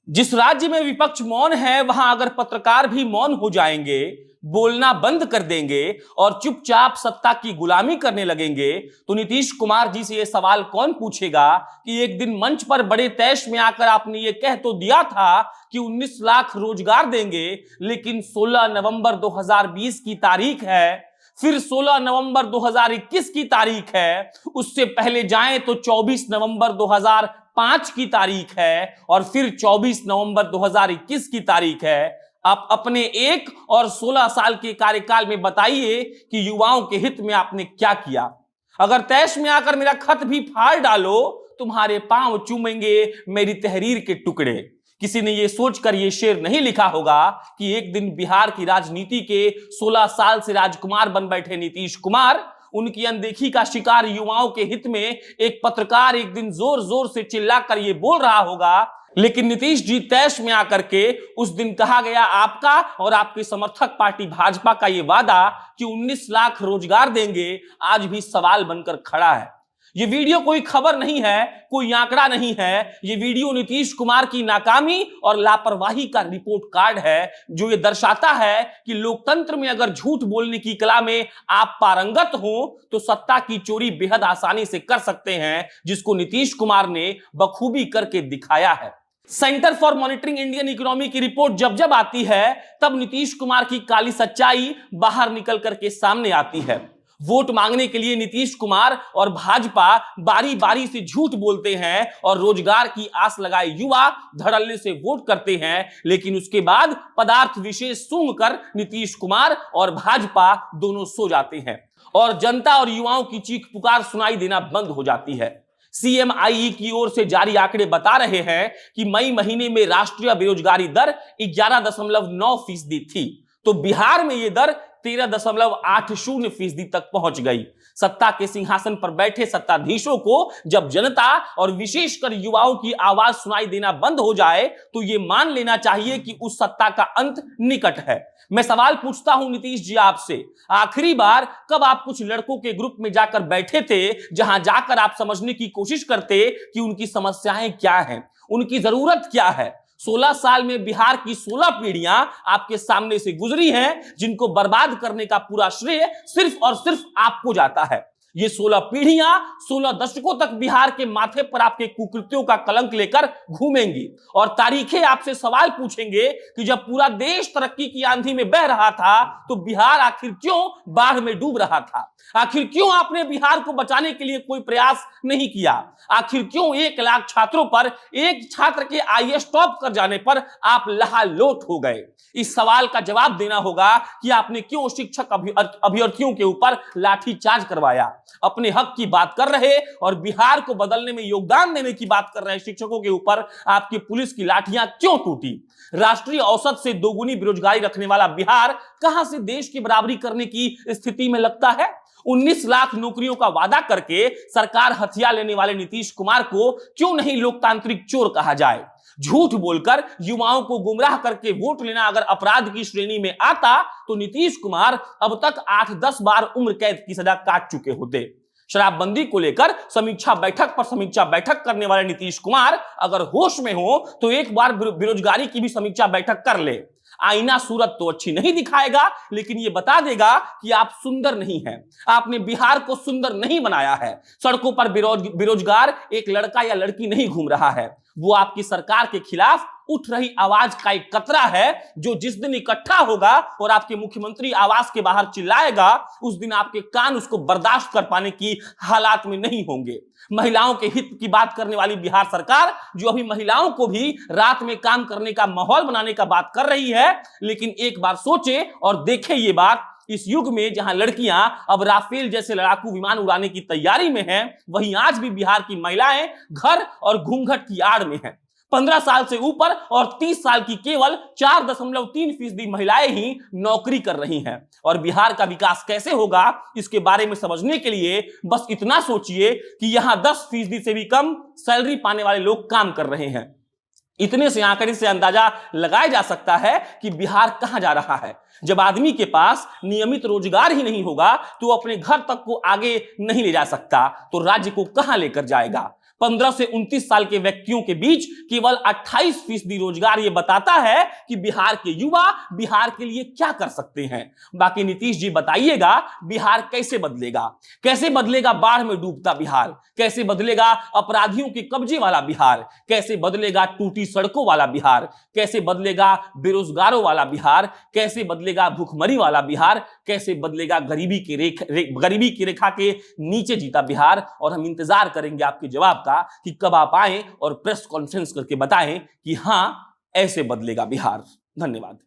जिस राज्य में विपक्ष मौन है वहां अगर पत्रकार भी मौन हो जाएंगे, बोलना बंद कर देंगे और चुपचाप सत्ता की गुलामी करने लगेंगे, तो नीतीश कुमार जी से यह सवाल कौन पूछेगा कि एक दिन मंच पर बड़े तैश में आकर आपने ये कह तो दिया था कि 19 लाख रोजगार देंगे, लेकिन 16 नवंबर 2020 की तारीख है, फिर 16 नवंबर 2021 की तारीख है, उससे पहले जाएं तो 24 नवंबर 2005 की तारीख है और फिर 24 नवंबर 2021 की तारीख है। आप अपने 1 और 16 साल के कार्यकाल में बताइए कि युवाओं के हित में आपने क्या किया। अगर तैश में आकर मेरा खत भी फाड़ डालो, तुम्हारे पांव चूमेंगे मेरी तहरीर के टुकड़े। किसी ने यह सोचकर यह शेर नहीं लिखा होगा कि एक दिन बिहार की राजनीति के 16 साल से राजकुमार बन बैठे नीतीश कुमार, उनकी अनदेखी का शिकार युवाओं के हित में एक पत्रकार एक दिन जोर जोर से चिल्लाकर यह बोल रहा होगा, लेकिन नीतीश जी तैश में आकर के उस दिन कहा गया आपका और आपकी समर्थक पार्टी भाजपा का यह वादा कि 19 लाख रोजगार देंगे आज भी सवाल बनकर खड़ा है। ये वीडियो कोई खबर नहीं है, कोई आंकड़ा नहीं है, ये वीडियो नीतीश कुमार की नाकामी और लापरवाही का रिपोर्ट कार्ड है, जो ये दर्शाता है कि लोकतंत्र में अगर झूठ बोलने की कला में आप पारंगत हो तो सत्ता की चोरी बेहद आसानी से कर सकते हैं, जिसको नीतीश कुमार ने बखूबी करके दिखाया है। Centre for monitoring Indian economy की रिपोर्ट जब जब आती है तब नीतीश कुमार की काली सच्चाई बाहर निकल करके सामने आती है। वोट मांगने के लिए नीतीश कुमार और भाजपा बारी बारी से झूठ बोलते हैं और रोजगार की आस लगाए युवा धड़ल्ले से वोट करते हैं, लेकिन उसके बाद पदार्थ विशेष सूंघकर नीतीश कुमार और भाजपा दोनों सो जाते हैं और जनता और युवाओं की चीख पुकार सुनाई देना बंद हो जाती है। CMIE की ओर से जारी आंकड़े बता रहे हैं कि मई महीने में राष्ट्रीय बेरोजगारी दर 11.9% थी, तो बिहार में यह दर 13.80% तक पहुंच गई। सत्ता के सिंहासन पर बैठे सत्ताधीशों को जब जनता और विशेषकर युवाओं की आवाज सुनाई देना बंद हो जाए तो यह मान लेना चाहिए कि उस सत्ता का अंत निकट है। मैं सवाल पूछता हूं नीतीश जी आपसे, आखिरी बार कब आप कुछ लड़कों के ग्रुप में जाकर बैठे थे, जहां जाकर आप समझने की कोशिश करते कि उनकी समस्याएं क्या हैं, उनकी जरूरत क्या है। 16 साल में बिहार की 16 पीढ़ियां आपके सामने से गुजरी हैं, जिनको बर्बाद करने का पूरा श्रेय सिर्फ और सिर्फ आपको जाता है। ये 16 पीढ़ियां 16 दशकों तक बिहार के माथे पर आपके कुकृत्यों का कलंक लेकर घूमेंगी और तारीखें आपसे सवाल पूछेंगे कि जब पूरा देश तरक्की की आंधी में बह रहा था तो बिहार आखिर क्यों बाढ़ में डूब रहा था। आखिर क्यों आपने बिहार को बचाने के लिए कोई प्रयास नहीं किया। आखिर क्यों 1 लाख छात्रों पर एक छात्र के IAS टॉप कर जाने पर आप लहालोट हो गए। इस सवाल का जवाब देना होगा कि आपने क्यों शिक्षक अभ्यर्थियों के ऊपर लाठीचार्ज करवाया। अपने हक की बात कर रहे और बिहार को बदलने में योगदान देने की बात कर रहे शिक्षकों के ऊपर आपकी पुलिस की लाठियां क्यों टूटी। राष्ट्रीय औसत से दोगुनी बेरोजगारी रखने वाला बिहार कहां से देश की बराबरी करने की स्थिति में लगता है। 19 लाख नौकरियों का वादा करके सरकार हथिया लेने वाले नीतीश कुमार को क्यों नहीं लोकतांत्रिक चोर कहा जाए। झूठ बोलकर युवाओं को गुमराह करके वोट लेना अगर अपराध की श्रेणी में आता तो नीतीश कुमार अब तक 8-10 बार उम्र कैद की सजा काट चुके होते। शराबबंदी को लेकर समीक्षा बैठक पर समीक्षा बैठक करने वाले नीतीश कुमार अगर होश में हो तो एक बार बेरोजगारी की भी समीक्षा बैठक कर ले। आईना सूरत तो अच्छी नहीं दिखाएगा, लेकिन यह बता देगा कि आप सुंदर नहीं हैं। आपने बिहार को सुंदर नहीं बनाया है। सड़कों पर बेरोजगार एक लड़का या लड़की नहीं घूम रहा है, वो आपकी सरकार के खिलाफ उठ रही आवाज का एक कतरा है, जो जिस दिन इकट्ठा होगा और आपके मुख्यमंत्री आवास के बाहर चिल्लाएगा, उस दिन आपके कान उसको बर्दाश्त कर पाने की हालात में नहीं होंगे। महिलाओं के हित की बात करने वाली बिहार सरकार, जो अभी महिलाओं को भी रात में काम करने का माहौल बनाने का बात कर रही है, लेकिन एक बार सोचे और देखे ये बात, इस युग में जहां लड़कियां अब राफेल जैसे लड़ाकू विमान उड़ाने की तैयारी में हैं, वहीं आज भी बिहार की महिलाएं घर और घूंघट की आड़ में हैं। 15 साल से ऊपर और 30 साल की केवल 4.3% महिलाएं ही नौकरी कर रही हैं। और बिहार का विकास कैसे होगा इसके बारे में समझने के लिए बस इतना सोचिए कि यहां 10% से भी कम सैलरी पाने वाले लोग काम कर रहे हैं। इतने से आंकड़े से अंदाजा लगाया जा सकता है कि बिहार कहां जा रहा है। जब आदमी के पास नियमित रोजगार ही नहीं होगा तो अपने घर तक को आगे नहीं ले जा सकता, तो राज्य को कहां लेकर जाएगा। 15 से 29 साल के व्यक्तियों के बीच केवल 28% रोजगार। यह बताता है कि बिहार के युवा बिहार के लिए क्या कर सकते हैं। बाकी नीतीश जी बताइएगा, बिहार कैसे बदलेगा? कैसे बदलेगा बाढ़ में डूबता बिहार? कैसे बदलेगा अपराधियों के कब्जे वाला बिहार? कैसे बदलेगा टूटी सड़कों वाला बिहार? कैसे बदलेगा बेरोजगारों वाला बिहार? कैसे बदलेगा भूखमरी वाला बिहार? कैसे बदलेगा गरीबी की रेखा के नीचे जीता बिहार? और हम इंतजार करेंगे आपके जवाब का कि कब आप आए और प्रेस कॉन्फ्रेंस करके बताएं कि हां, ऐसे बदलेगा बिहार। धन्यवाद।